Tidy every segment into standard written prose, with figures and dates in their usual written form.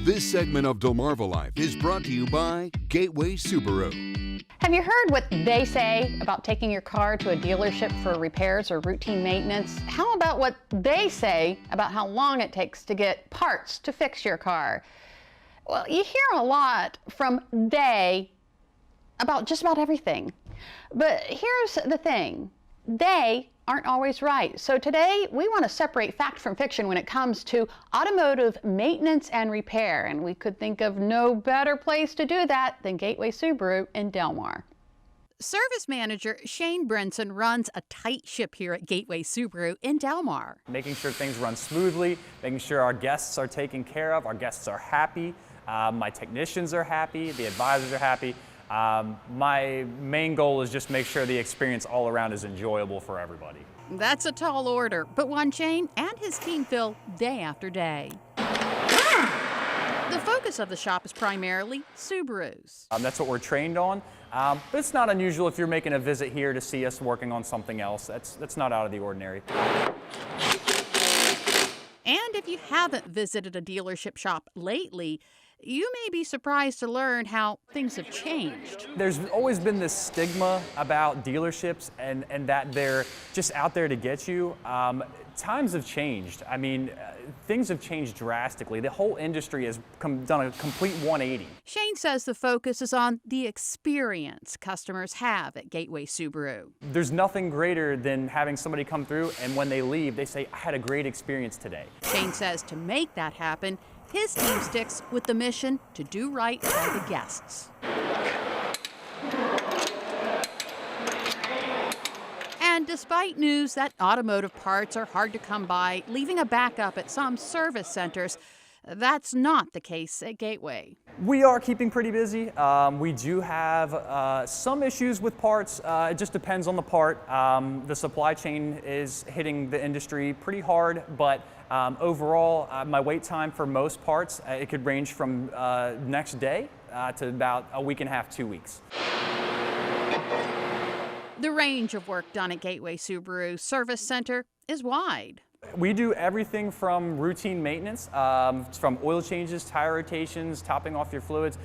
This segment of Delmarva Life is brought to you by Gateway Subaru. Have you heard what they say about taking your car to a dealership for repairs or routine maintenance? How about what they say about how long it takes to get parts to fix your car? Well, you hear a lot from they about just about everything. But here's the thing, they aren't always right. So today we want to separate fact from fiction when it comes to automotive maintenance and repair. And we could think of no better place to do that than Gateway Subaru in Delmar. Service manager Shane Brinson runs a tight ship here at Gateway Subaru in Delmar. Making sure things run smoothly, making sure our guests are taken care of, our guests are happy, my technicians are happy, the advisors are happy. My main goal is just make sure the experience all around is enjoyable for everybody. That's a tall order, but one Shane and his team fill day after day. The focus of the shop is primarily Subarus. That's what we're trained on, but it's not unusual if you're making a visit here to see us working on something else. That's not out of the ordinary. And if you haven't visited a dealership shop lately, you may be surprised to learn how things have changed. There's always been this stigma about dealerships and that they're just out there to get you. Times have changed. I mean, things have changed drastically. The whole industry has done a complete 180. Shane says the focus is on the experience customers have at Gateway Subaru. There's nothing greater than having somebody come through and when they leave, they say, I had a great experience today. Shane says to make that happen, his team sticks with the mission to do right by the guests. And despite news that automotive parts are hard to come by, leaving a backup at some service centers, that's not the case at Gateway. We are keeping pretty busy. We do have some issues with parts. It just depends on the part. The supply chain is hitting the industry pretty hard, but overall, my wait time for most parts, it could range from next day to about a week and a half, 2 weeks. The range of work done at Gateway Subaru Service Center is wide. We do everything from routine maintenance, from oil changes, tire rotations, topping off your fluids,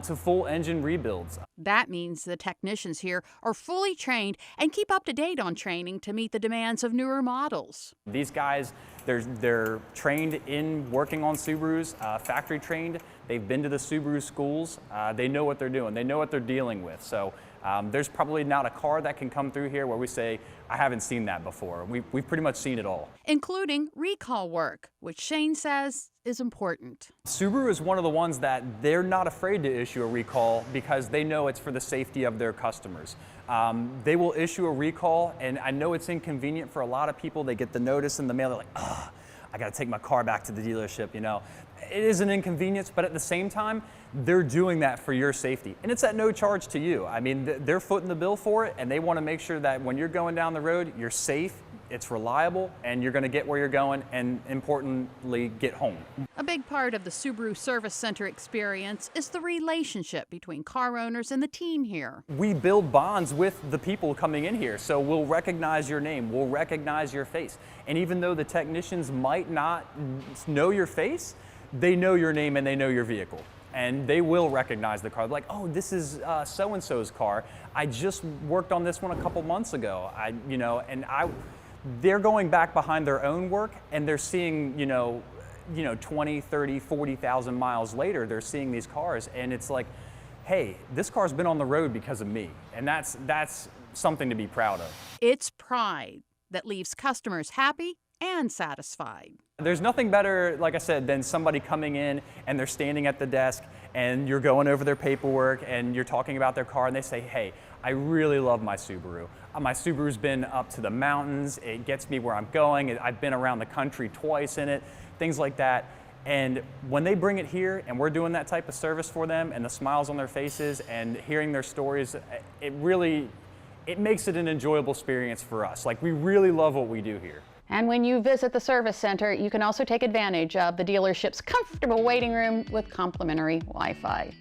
to full engine rebuilds. That means the technicians here are fully trained and keep up to date on training to meet the demands of newer models. These guys, they're trained in working on Subarus, factory trained. They've been to the Subaru schools. They know what they're doing. They know what they're dealing with. So there's probably not a car that can come through here where we say, I haven't seen that before. We've pretty much seen it all. Including recall work, which Shane says is important. Subaru is one of the ones that they're not afraid to issue a recall because they know it's for the safety of their customers. They will issue a recall, and I know it's inconvenient for a lot of people. They get the notice in the mail, they're like, ugh, I gotta take my car back to the dealership, you know. It is an inconvenience, but at the same time, they're doing that for your safety. And it's at no charge to you. I mean, they're footing the bill for it, and they wanna make sure that when you're going down the road, you're safe, it's reliable, and you're gonna get where you're going, and importantly, get home. A big part of the Subaru Service Center experience is the relationship between car owners and the team here. We build bonds with the people coming in here, so we'll recognize your name, we'll recognize your face. And even though the technicians might not know your face, they know your name and they know your vehicle. And they will recognize the car. Like, oh, this is so-and-so's car. I just worked on this one a couple months ago. They're going back behind their own work and they're seeing, 20, 30, 40,000 miles later, they're seeing these cars and it's like, hey, this car's been on the road because of me. And that's something to be proud of. It's pride that leaves customers happy and satisfied. There's nothing better, like I said, than somebody coming in and they're standing at the desk and you're going over their paperwork and you're talking about their car and they say, hey, I really love my Subaru. My Subaru's been up to the mountains, it gets me where I'm going, I've been around the country twice in it, things like that. And when they bring it here and we're doing that type of service for them and the smiles on their faces and hearing their stories, it makes it an enjoyable experience for us. Like, we really love what we do here. And when you visit the service center, you can also take advantage of the dealership's comfortable waiting room with complimentary Wi-Fi.